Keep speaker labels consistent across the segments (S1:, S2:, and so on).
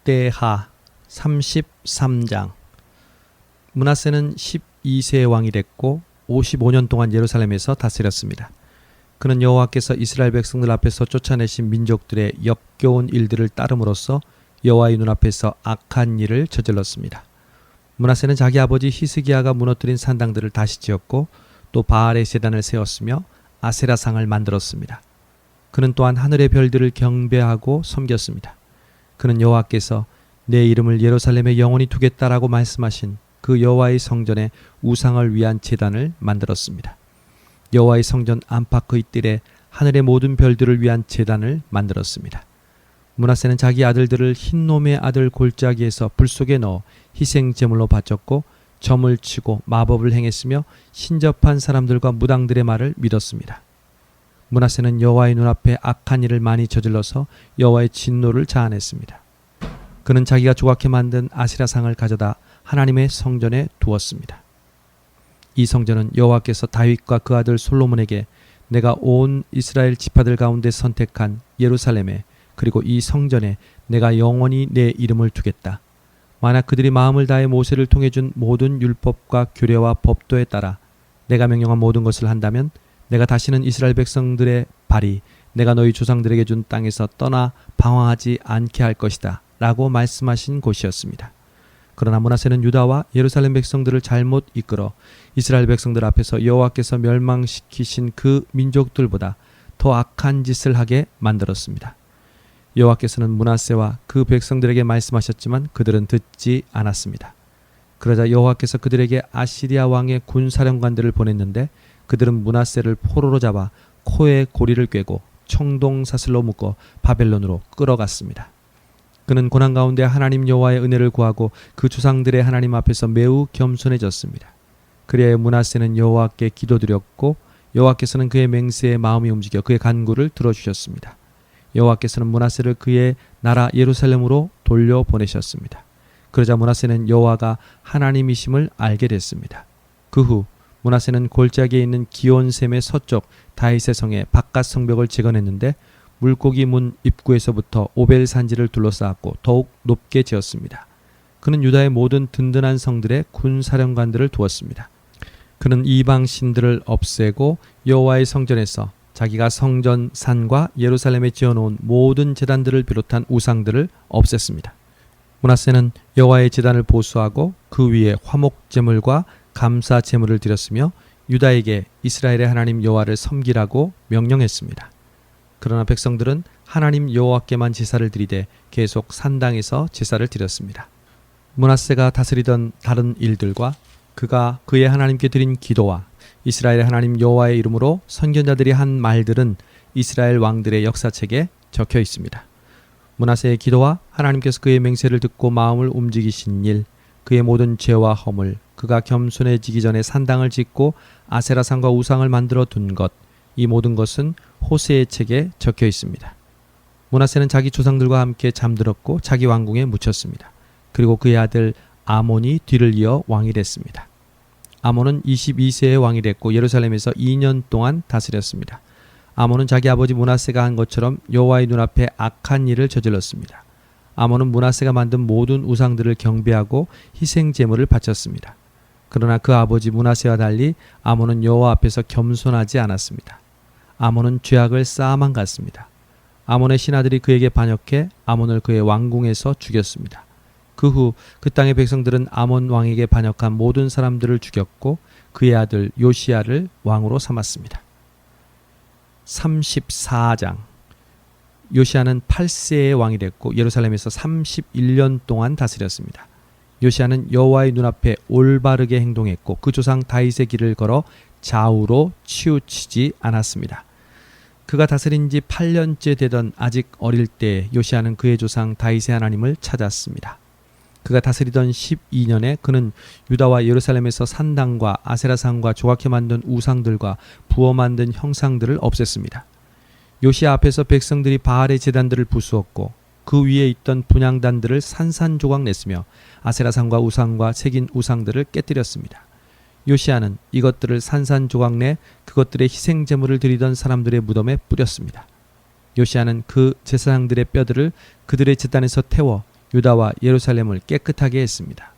S1: 역대하 33장. 므낫세는 12세의 왕이 됐고 55년 동안 예루살렘에서 다스렸습니다. 그는 여호와께서 이스라엘 백성들 앞에서 쫓아내신 민족들의 역겨운 일들을 따름으로써 여호와의 눈앞에서 악한 일을 저질렀습니다. 므낫세는 자기 아버지 히스기야가 무너뜨린 산당들을 다시 지었고 또 바알의 제단을 세웠으며 아세라상을 만들었습니다. 그는 또한 하늘의 별들을 경배하고 섬겼습니다. 그는 여호와께서 내 이름을 예루살렘에 영원히 두겠다라고 말씀하신 그 여호와의 성전에 우상을 위한 제단을 만들었습니다. 여호와의 성전 안팎의 뜰에 하늘의 모든 별들을 위한 제단을 만들었습니다. 므낫세는 자기 아들들을 흰놈의 아들 골짜기에서 불 속에 넣어 희생 제물로 바쳤고 점을 치고 마법을 행했으며 신접한 사람들과 무당들의 말을 믿었습니다. 므낫세는 여호와의 눈앞에 악한 일을 많이 저질러서 여호와의 진노를 자아냈습니다. 그는 자기가 조각해 만든 아세라상을 가져다 하나님의 성전에 두었습니다. 이 성전은 여호와께서 다윗과 그 아들 솔로몬에게 내가 온 이스라엘 지파들 가운데 선택한 예루살렘에 그리고 이 성전에 내가 영원히 내 이름을 두겠다. 만약 그들이 마음을 다해 모세를 통해 준 모든 율법과 규례와 법도에 따라 내가 명령한 모든 것을 한다면 내가 다시는 이스라엘 백성들의 발이 내가 너희 조상들에게 준 땅에서 떠나 방황하지 않게 할 것이다 라고 말씀하신 곳이었습니다. 그러나 므낫세는 유다와 예루살렘 백성들을 잘못 이끌어 이스라엘 백성들 앞에서 여호와께서 멸망시키신 그 민족들보다 더 악한 짓을 하게 만들었습니다. 여호와께서는 므낫세와 그 백성들에게 말씀하셨지만 그들은 듣지 않았습니다. 그러자 여호와께서 그들에게 아시리아 왕의 군사령관들을 보냈는데 그들은 므낫세를 포로로 잡아 코에 고리를 꿰고 청동사슬로 묶어 바벨론으로 끌어갔습니다. 그는 고난 가운데 하나님 여호와의 은혜를 구하고 그 조상들의 하나님 앞에서 매우 겸손해졌습니다. 그리하여 므낫세는 여호와께 기도드렸고 여호와께서는 그의 맹세에 마음이 움직여 그의 간구를 들어주셨습니다. 여호와께서는 므낫세를 그의 나라 예루살렘으로 돌려보내셨습니다. 그러자 므낫세는 여호와가 하나님이심을 알게 됐습니다. 그 후 므낫세는 골짜기에 있는 기온샘의 서쪽 다윗의 성의 바깥 성벽을 재건했는데 물고기 문 입구에서부터 오벨 산지를 둘러싸았고 더욱 높게 지었습니다. 그는 유다의 모든 든든한 성들의 군사령관들을 두었습니다. 그는 이방 신들을 없애고 여호와의 성전에서 자기가 성전 산과 예루살렘에 지어놓은 모든 제단들을 비롯한 우상들을 없앴습니다. 므낫세는 여호와의 제단을 보수하고 그 위에 화목 제물과 감사 제물을 드렸으며 유다에게 이스라엘의 하나님 여호와를 섬기라고 명령했습니다. 그러나 백성들은 하나님 여호와께만 제사를 드리되 계속 산당에서 제사를 드렸습니다. 므낫세가 다스리던 다른 일들과 그가 그의 하나님께 드린 기도와 이스라엘의 하나님 여호와의 이름으로 선견자들이 한 말들은 이스라엘 왕들의 역사책에 적혀 있습니다. 므낫세의 기도와 하나님께서 그의 맹세를 듣고 마음을 움직이신 일, 그의 모든 죄와 허물, 그가 겸손해지기 전에 산당을 짓고 아세라상과 우상을 만들어 둔 것, 이 모든 것은 호세의 책에 적혀 있습니다. 므낫세는 자기 조상들과 함께 잠들었고 자기 왕궁에 묻혔습니다. 그리고 그의 아들 아몬이 뒤를 이어 왕이 됐습니다. 아몬은 22세의 왕이 됐고 예루살렘에서 2년 동안 다스렸습니다. 아몬은 자기 아버지 므낫세가 한 것처럼 여호와의 눈앞에 악한 일을 저질렀습니다. 아몬은 므낫세가 만든 모든 우상들을 경배하고 희생 제물을 바쳤습니다. 그러나 그 아버지 므낫세와 달리 아몬은 여호와 앞에서 겸손하지 않았습니다. 아몬은 죄악을 쌓아만 갔습니다. 아몬의 신하들이 그에게 반역해 아몬을 그의 왕궁에서 죽였습니다. 그 후 그 땅의 백성들은 아몬 왕에게 반역한 모든 사람들을 죽였고 그의 아들 요시야를 왕으로 삼았습니다. 34장. 요시야는 8세의 왕이 됐고 예루살렘에서 31년 동안 다스렸습니다. 요시야는 여호와의 눈앞에 올바르게 행동했고 그 조상 다윗의 길을 걸어 좌우로 치우치지 않았습니다. 그가 다스린 지 8년째 되던 아직 어릴 때 요시야는 그의 조상 다윗의 하나님을 찾았습니다. 그가 다스리던 12년에 그는 유다와 예루살렘에서 산당과 아세라상과 조각해 만든 우상들과 부어 만든 형상들을 없앴습니다. 요시야 앞에서 백성들이 바알의 제단들을 부수었고 그 위에 있던 분향단들을 산산조각 냈으며 아세라상과 우상과 새긴 우상들을 깨뜨렸습니다. 요시야는 이것들을 산산조각 내 그것들의 희생제물을 드리던 사람들의 무덤에 뿌렸습니다. 요시야는 그 제사장들의 뼈들을 그들의 제단에서 태워 유다와 예루살렘을 깨끗하게 했습니다.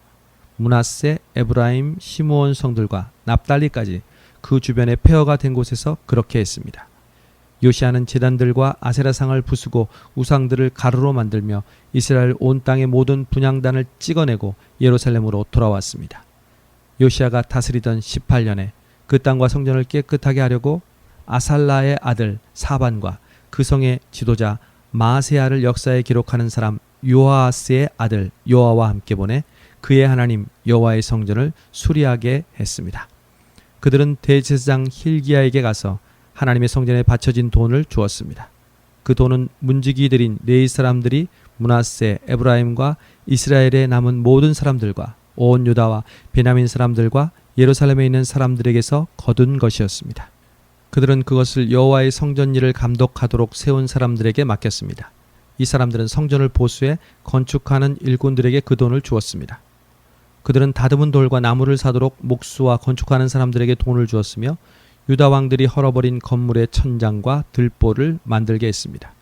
S1: 므낫세, 에브라임, 시므온 성들과 납달리까지 그 주변에 폐허가 된 곳에서 그렇게 했습니다. 요시아는 제단들과 아세라상을 부수고 우상들을 가루로 만들며 이스라엘 온 땅의 모든 분향단을 찍어내고 예루살렘으로 돌아왔습니다. 요시아가 다스리던 18년에 그 땅과 성전을 깨끗하게 하려고 아살라의 아들 사반과 그 성의 지도자 마세야를 역사에 기록하는 사람 요아스의 아들 요아와 함께 보내 그의 하나님 여호와의 성전을 수리하게 했습니다. 그들은 대제사장 힐기야에게 가서 하나님의 성전에 바쳐진 돈을 주었습니다. 그 돈은 문지기들인 레위 사람들이 므낫세, 에브라임과 이스라엘에 남은 모든 사람들과 온 유다와 베냐민 사람들과 예루살렘에 있는 사람들에게서 거둔 것이었습니다. 그들은 그것을 여호와의 성전 일을 감독하도록 세운 사람들에게 맡겼습니다. 이 사람들은 성전을 보수해 건축하는 일꾼들에게 그 돈을 주었습니다. 그들은 다듬은 돌과 나무를 사도록 목수와 건축하는 사람들에게 돈을 주었으며 유다 왕들이 헐어버린 건물의 천장과 들보를 만들게 했습니다.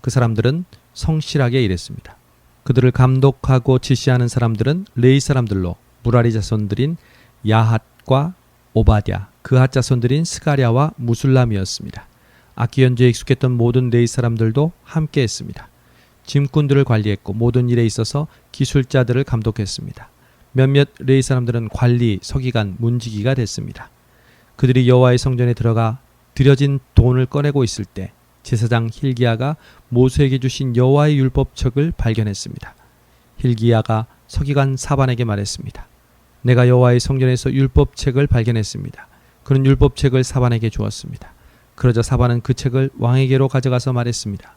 S1: 그 사람들은 성실하게 일했습니다. 그들을 감독하고 지시하는 사람들은 레위 사람들로 무라리 자손들인 야핫과 오바댜, 그핫 자손들인 스가랴와 무술람이었습니다. 악기 연주에 익숙했던 모든 레위 사람들도 함께 했습니다. 짐꾼들을 관리했고 모든 일에 있어서 기술자들을 감독했습니다. 몇몇 레위 사람들은 관리, 서기관, 문지기가 됐습니다. 그들이 여호와의 성전에 들어가 들여진 돈을 꺼내고 있을 때 제사장 힐기야가 모세에게 주신 여호와의 율법책을 발견했습니다. 힐기야가 서기관 사반에게 말했습니다. 내가 여호와의 성전에서 율법책을 발견했습니다. 그는 율법책을 사반에게 주었습니다. 그러자 사반은 그 책을 왕에게로 가져가서 말했습니다.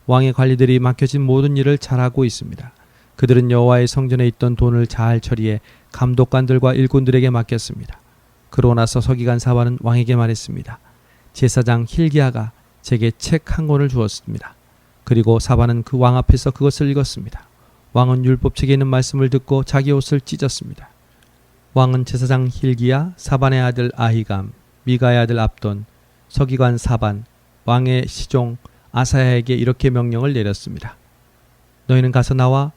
S1: 왕의 관리들이 맡겨진 모든 일을 잘하고 있습니다. 그들은 여호와의 성전에 있던 돈을 잘 처리해 감독관들과 일꾼들에게 맡겼습니다. 그러고 나서 서기관 사반은 왕에게 말했습니다. 제사장 힐기야가 제게 책 한 권을 주었습니다. 그리고 사반은 그 왕 앞에서 그것을 읽었습니다. 왕은 율법책에 있는 말씀을 듣고 자기 옷을 찢었습니다. 왕은 제사장 힐기야, 사반의 아들 아히감, 미가의 아들 압돈, 서기관 사반, 왕의 시종 아사야에게 이렇게 명령을 내렸습니다. 너희는 가서 나와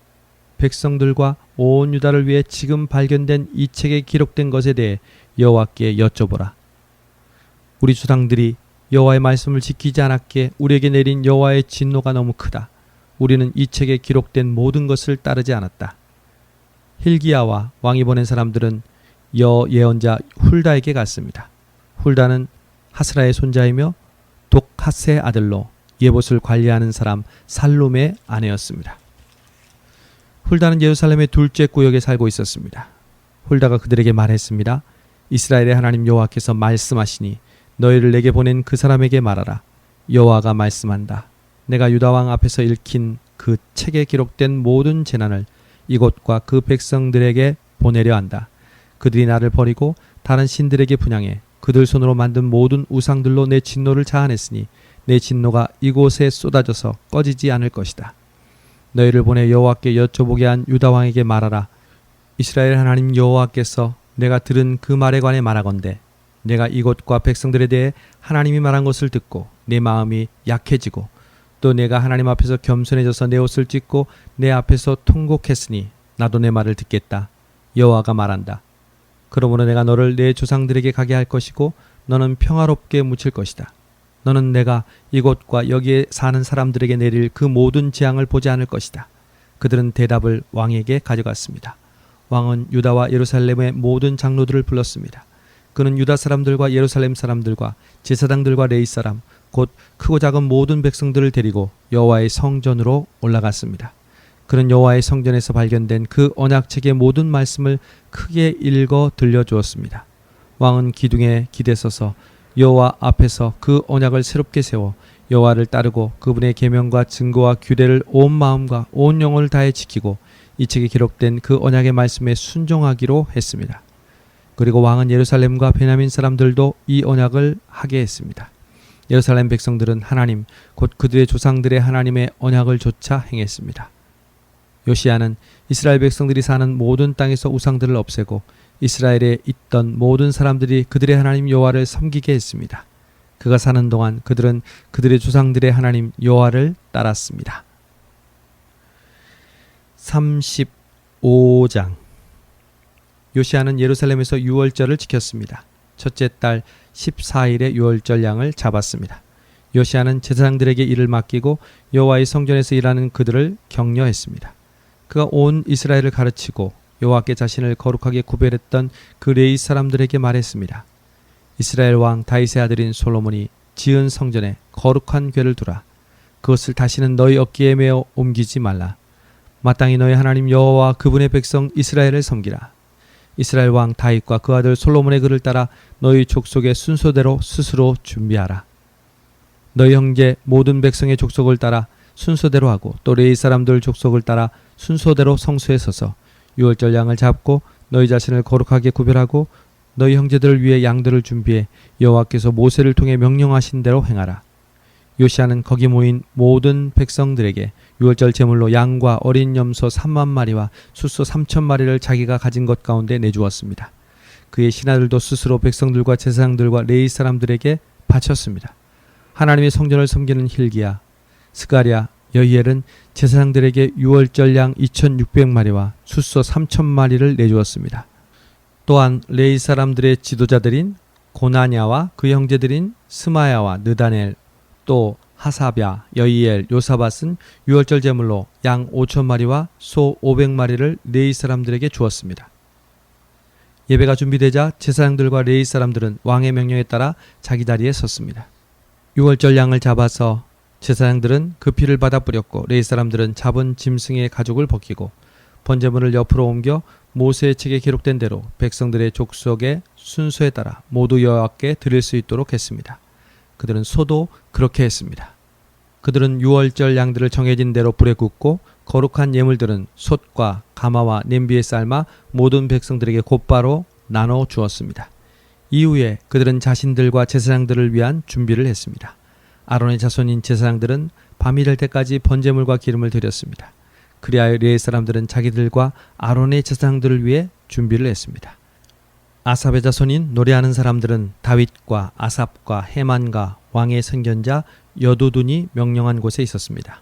S1: 백성들과 온 유다를 위해 지금 발견된 이 책에 기록된 것에 대해 여호와께 여쭤보라. 우리 조상들이 여호와의 말씀을 지키지 않았기에 우리에게 내린 여호와의 진노가 너무 크다. 우리는 이 책에 기록된 모든 것을 따르지 않았다. 힐기야와 왕이 보낸 사람들은 예언자 훌다에게 갔습니다. 훌다는 하스라의 손자이며 독하스의 아들로 예봇을 관리하는 사람 살룸의 아내였습니다. 훌다는 예루살렘의 둘째 구역에 살고 있었습니다. 훌다가 그들에게 말했습니다. 이스라엘의 하나님 여호와께서 말씀하시니 너희를 내게 보낸 그 사람에게 말하라. 여호와가 말씀한다. 내가 유다 왕 앞에서 읽힌 그 책에 기록된 모든 재난을 이곳과 그 백성들에게 보내려 한다. 그들이 나를 버리고 다른 신들에게 분향해 그들 손으로 만든 모든 우상들로 내 진노를 자아냈으니 내 진노가 이곳에 쏟아져서 꺼지지 않을 것이다. 너희를 보내 여호와께 여쭤보게 한 유다 왕에게 말하라. 이스라엘 하나님 여호와께서 내가 들은 그 말에 관해 말하건대 내가 이곳과 백성들에 대해 하나님이 말한 것을 듣고 내 마음이 약해지고 또 내가 하나님 앞에서 겸손해져서 내 옷을 찢고 내 앞에서 통곡했으니 나도 내 말을 듣겠다. 여호와가 말한다. 그러므로 내가 너를 내 조상들에게 가게 할 것이고 너는 평화롭게 묻힐 것이다. 너는 내가 이곳과 여기에 사는 사람들에게 내릴 그 모든 재앙을 보지 않을 것이다. 그들은 대답을 왕에게 가져갔습니다. 왕은 유다와 예루살렘의 모든 장로들을 불렀습니다. 그는 유다 사람들과 예루살렘 사람들과 제사장들과 레위 사람 곧 크고 작은 모든 백성들을 데리고 여호와의 성전으로 올라갔습니다. 그는 여호와의 성전에서 발견된 그 언약책의 모든 말씀을 크게 읽어 들려주었습니다. 왕은 기둥에 기대 서서 여호와 앞에서 그 언약을 새롭게 세워 여호와를 따르고 그분의 계명과 증거와 규례를 온 마음과 온 영혼을 다해 지키고 이 책에 기록된 그 언약의 말씀에 순종하기로 했습니다. 그리고 왕은 예루살렘과 베냐민 사람들도 이 언약을 하게 했습니다. 예루살렘 백성들은 하나님 곧 그들의 조상들의 하나님의 언약을 조차 행했습니다. 요시야는 이스라엘 백성들이 사는 모든 땅에서 우상들을 없애고 이스라엘에 있던 모든 사람들이 그들의 하나님 여호와를 섬기게 했습니다. 그가 사는 동안 그들은 그들의 조상들의 하나님 여호와를 따랐습니다. 35장. 요시야는 예루살렘에서 유월절을 지켰습니다. 첫째 달 14일에 유월절 양을 잡았습니다. 요시야는 제사장들에게 일을 맡기고 여호와의 성전에서 일하는 그들을 격려했습니다. 그가 온 이스라엘을 가르치고 여호와께 자신을 거룩하게 구별했던 그 레위 사람들에게 말했습니다. 이스라엘 왕 다윗의 아들인 솔로몬이 지은 성전에 거룩한 궤를 두라. 그것을 다시는 너희 어깨에 메어 옮기지 말라. 마땅히 너희 하나님 여호와와 그분의 백성 이스라엘을 섬기라. 이스라엘 왕 다윗과 그 아들 솔로몬의 글을 따라 너희 족속의 순서대로 스스로 준비하라. 너희 형제 모든 백성의 족속을 따라 순서대로 하고 또 레위 사람들 족속을 따라 순서대로 성소에 서서 유월절 양을 잡고 너희 자신을 거룩하게 구별하고 너희 형제들을 위해 양들을 준비해 여호와께서 모세를 통해 명령하신 대로 행하라. 요시야는 거기 모인 모든 백성들에게 유월절 제물로 양과 어린 염소 3만 마리와 숫소 3천 마리를 자기가 가진 것 가운데 내주었습니다. 그의 신하들도 스스로 백성들과 제사장들과 레위 사람들에게 바쳤습니다. 하나님의 성전을 섬기는 hil기야, 스가랴, 여히엘은 제사장들에게 유월절 양 2,600마리와 숫소 3천 마리를 내주었습니다. 또한 레위 사람들의 지도자들인 고나냐와 그 형제들인 스마야와 느다넬, 또 하사랴, 여히엘, 요사밧은 유월절 제물로 양 5,000마리와 소 500마리를 레위 사람들에게 주었습니다. 예배가 준비되자 제사장들과 레위 사람들은 왕의 명령에 따라 자기 자리에 섰습니다. 유월절 양을 잡아서 제사장들은 그 피를 받아 뿌렸고 레위 사람들은 잡은 짐승의 가죽을 벗기고 번제물을 옆으로 옮겨 모세의 책에 기록된 대로 백성들의 족속의 순서에 따라 모두 여호와께 드릴 수 있도록 했습니다. 그들은 소도 그렇게 했습니다. 그들은 유월절 양들을 정해진 대로 불에 굽고 거룩한 예물들은 솥과 가마와 냄비에 삶아 모든 백성들에게 곧바로 나눠 주었습니다. 이후에 그들은 자신들과 제사장들을 위한 준비를 했습니다. 아론의 자손인 제사장들은 밤이 될 때까지 번제물과 기름을 드렸습니다. 그리하여 레위 사람들은 자기들과 아론의 제사장들을 위해 준비를 했습니다. 아삽의 자손인 노래하는 사람들은 다윗과 아삽과 헤만과 왕의 선견자 여두둔이 명령한 곳에 있었습니다.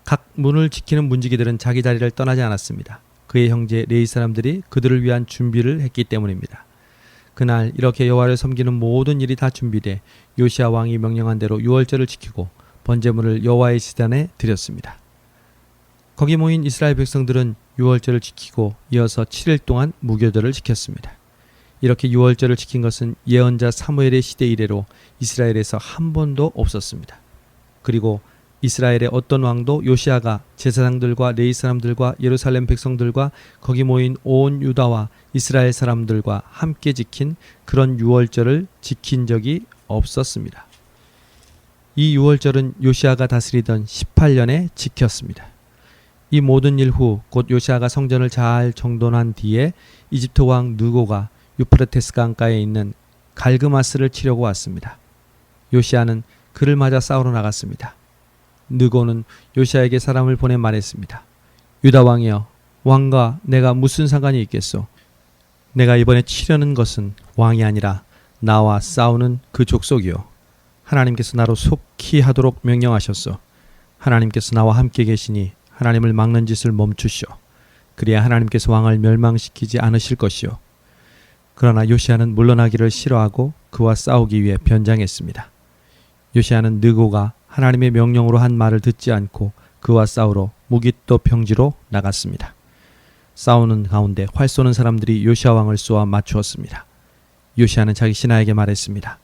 S1: 각 문을 지키는 문지기들은 자기 자리를 떠나지 않았습니다. 그의 형제 레위 사람들이 그들을 위한 준비를 했기 때문입니다. 그날 이렇게 여호와를 섬기는 모든 일이 다 준비돼 요시야 왕이 명령한 대로 유월절을 지키고 번제물을 여호와의 제단에 드렸습니다. 거기 모인 이스라엘 백성들은 유월절을 지키고 이어서 7일 동안 무교절을 지켰습니다. 이렇게 유월절을 지킨 것은 예언자 사무엘의 시대 이래로 이스라엘에서 한 번도 없었습니다. 그리고 이스라엘의 어떤 왕도 요시야가 제사장들과 레위 사람들과 예루살렘 백성들과 거기 모인 온 유다와 이스라엘 사람들과 함께 지킨 그런 유월절을 지킨 적이 없었습니다. 이 유월절은 요시야가 다스리던 18년에 지켰습니다. 이 모든 일 후 곧 요시야가 성전을 잘 정돈한 뒤에 이집트 왕 느고가 유프라테스 강가에 있는 갈그마스를 치려고 왔습니다. 요시야는 그를 맞아 싸우러 나갔습니다. 느고는 요시야에게 사람을 보내 말했습니다. 유다 왕이여, 왕과 내가 무슨 상관이 있겠소? 내가 이번에 치려는 것은 왕이 아니라 나와 싸우는 그 족속이요. 하나님께서 나로 속히 하도록 명령하셨소. 하나님께서 나와 함께 계시니 하나님을 막는 짓을 멈추시오. 그래야 하나님께서 왕을 멸망시키지 않으실 것이요. 그러나 요시야는 물러나기를 싫어하고 그와 싸우기 위해 변장했습니다. 요시야는 느고가 하나님의 명령으로 한 말을 듣지 않고 그와 싸우러 무깃도 평지로 나갔습니다. 싸우는 가운데 활 쏘는 사람들이 요시야 왕을 쏘아 맞추었습니다. 요시야는 자기 신하에게 말했습니다.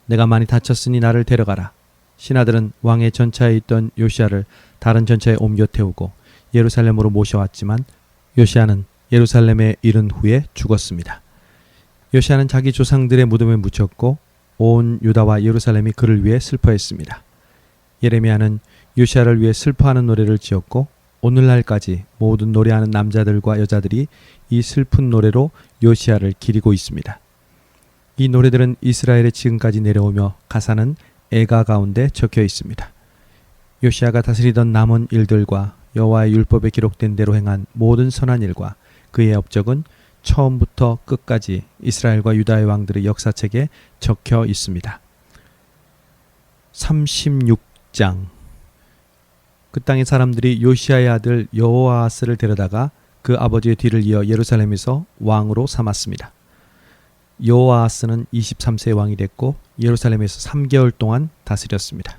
S1: 내가 많이 다쳤으니 나를 데려가라. 신하들은 왕의 전차에 있던 요시야를 다른 전차에 옮겨 태우고 예루살렘으로 모셔왔지만 요시야는 예루살렘에 이른 후에 죽었습니다. 요시야는 자기 조상들의 무덤에 묻혔고 온 유다와 예루살렘이 그를 위해 슬퍼했습니다. 예레미야는 요시야를 위해 슬퍼하는 노래를 지었고 오늘날까지 모든 노래하는 남자들과 여자들이 이 슬픈 노래로 요시야를 기리고 있습니다. 이 노래들은 이스라엘에 지금까지 내려오며 가사는 애가 가운데 적혀 있습니다. 요시야가 다스리던 남은 일들과 여호와의 율법에 기록된 대로 행한 모든 선한 일과 그의 업적은 처음부터 끝까지 이스라엘과 유다의 왕들의 역사책에 적혀 있습니다. 36장. 그 땅의 사람들이 요시아의 아들 여호아하스를 데려다가 그 아버지의 뒤를 이어 예루살렘에서 왕으로 삼았습니다. 여호아하스는 23세 왕이 됐고 예루살렘에서 3개월 동안 다스렸습니다.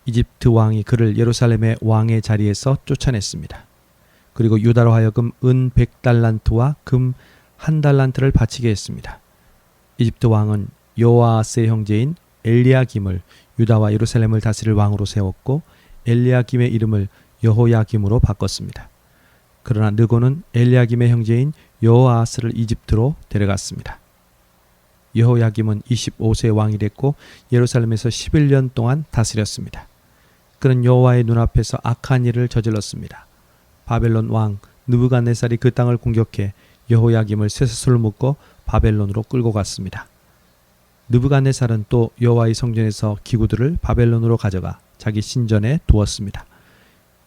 S1: 이집트 왕이 그를 예루살렘의 왕의 자리에서 쫓아냈습니다. 그리고 유다로 하여금 은 100달란트와 금 1달란트를 바치게 했습니다. 이집트 왕은 여호아하스의 형제인 엘리야김을 유다와 예루살렘을 다스릴 왕으로 세웠고 엘리야김의 이름을 여호야김으로 바꿨습니다. 그러나 느고는 엘리야김의 형제인 여호아하스를 이집트로 데려갔습니다. 여호야김은 25세 왕이 됐고 예루살렘에서 11년 동안 다스렸습니다. 그는 여호와의 눈앞에서 악한 일을 저질렀습니다. 바벨론 왕 느부갓네살이 그 땅을 공격해 여호야김을 쇠사슬로 묶어 바벨론으로 끌고 갔습니다. 느부갓네살은 또 여호와의 성전에서 기구들을 바벨론으로 가져가 자기 신전에 두었습니다.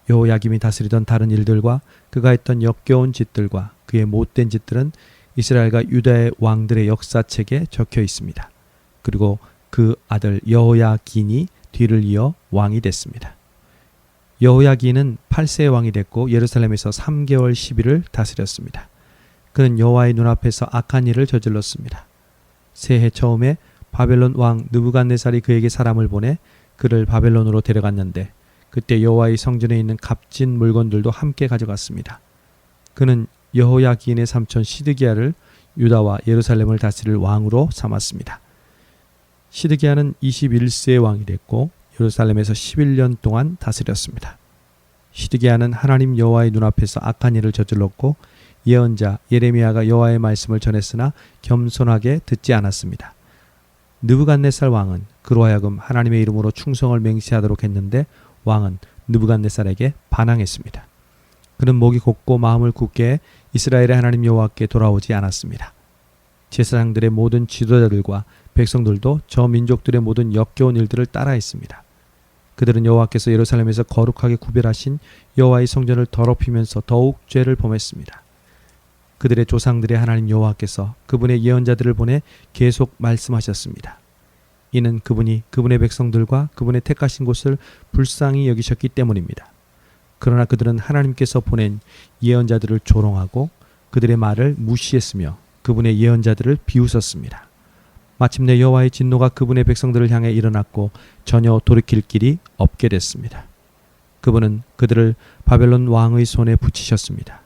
S1: 여호야김이 다스리던 다른 일들과 그가 했던 역겨운 짓들과 그의 못된 짓들은 이스라엘과 유다의 왕들의 역사책에 적혀 있습니다. 그리고 그 아들 여호야긴이 뒤를 이어 왕이 됐습니다. 여호야긴은 8세의 왕이 됐고 예루살렘에서 3개월 10일을 다스렸습니다. 그는 여호와의 눈앞에서 악한 일을 저질렀습니다. 새해 처음에 바벨론 왕 느부갓네살이 그에게 사람을 보내 그를 바벨론으로 데려갔는데 그때 여호와의 성전에 있는 값진 물건들도 함께 가져갔습니다. 그는 여호야긴의 삼촌 시드기야를 유다와 예루살렘을 다스릴 왕으로 삼았습니다. 시드기야는 21세의 왕이 됐고 예루살렘에서 11년 동안 다스렸습니다. 시드기야는 하나님 여호와의 눈앞에서 악한 일을 저질렀고 예언자 예레미야가 여호와의 말씀을 전했으나 겸손하게 듣지 않았습니다. 느부갓네살 왕은 그로 하여금 하나님의 이름으로 충성을 맹세하도록 했는데 왕은 느부갓네살에게 반항했습니다. 그는 목이 곧고 마음을 굳게 해 이스라엘의 하나님 여호와께 돌아오지 않았습니다. 제사장들의 모든 지도자들과 백성들도 저 민족들의 모든 역겨운 일들을 따라했습니다. 그들은 여호와께서 예루살렘에서 거룩하게 구별하신 여호와의 성전을 더럽히면서 더욱 죄를 범했습니다. 그들의 조상들의 하나님 여호와께서 그분의 예언자들을 보내 계속 말씀하셨습니다. 이는 그분이 그분의 백성들과 그분의 택하신 곳을 불쌍히 여기셨기 때문입니다. 그러나 그들은 하나님께서 보낸 예언자들을 조롱하고 그들의 말을 무시했으며 그분의 예언자들을 비웃었습니다. 마침내 여호와의 진노가 그분의 백성들을 향해 일어났고 전혀 돌이킬 길이 없게 됐습니다. 그분은 그들을 바벨론 왕의 손에 붙이셨습니다.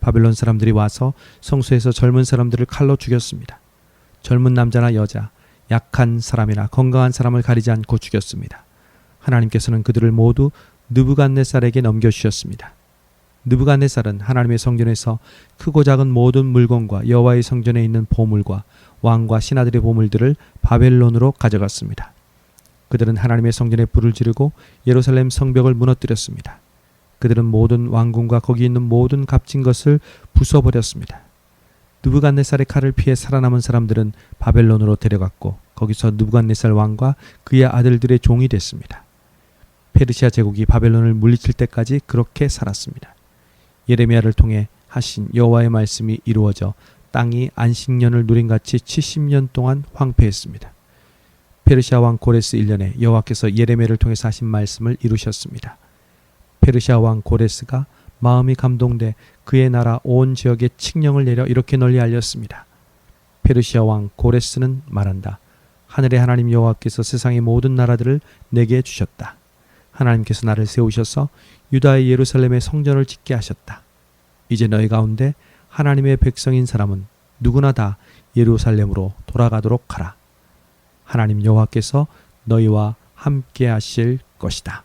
S1: 바벨론 사람들이 와서 성소에서 젊은 사람들을 칼로 죽였습니다. 젊은 남자나 여자, 약한 사람이나 건강한 사람을 가리지 않고 죽였습니다. 하나님께서는 그들을 모두 느부갓네살에게 넘겨주셨습니다. 느부갓네살은 하나님의 성전에서 크고 작은 모든 물건과 여호와의 성전에 있는 보물과 왕과 신하들의 보물들을 바벨론으로 가져갔습니다. 그들은 하나님의 성전에 불을 지르고 예루살렘 성벽을 무너뜨렸습니다. 그들은 모든 왕궁과 거기 있는 모든 값진 것을 부숴버렸습니다. 느부갓네살의 칼을 피해 살아남은 사람들은 바벨론으로 데려갔고 거기서 느부갓네살 왕과 그의 아들들의 종이 됐습니다. 페르시아 제국이 바벨론을 물리칠 때까지 그렇게 살았습니다. 예레미야를 통해 하신 여호와의 말씀이 이루어져 땅이 안식년을 누린같이 70년 동안 황폐했습니다. 페르시아 왕 고레스 1년에 여호와께서 예레미야를 통해서 하신 말씀을 이루셨습니다. 페르시아 왕 고레스가 마음이 감동돼 그의 나라 온 지역에 칙령을 내려 이렇게 널리 알렸습니다. 페르시아 왕 고레스는 말한다. 하늘의 하나님 여호와께서 세상의 모든 나라들을 내게 주셨다. 하나님께서 나를 세우셔서 유다의 예루살렘의 성전을 짓게 하셨다. 이제 너희 가운데 하나님의 백성인 사람은 누구나 다 예루살렘으로 돌아가도록 하라. 하나님 여호와께서 너희와 함께 하실 것이다.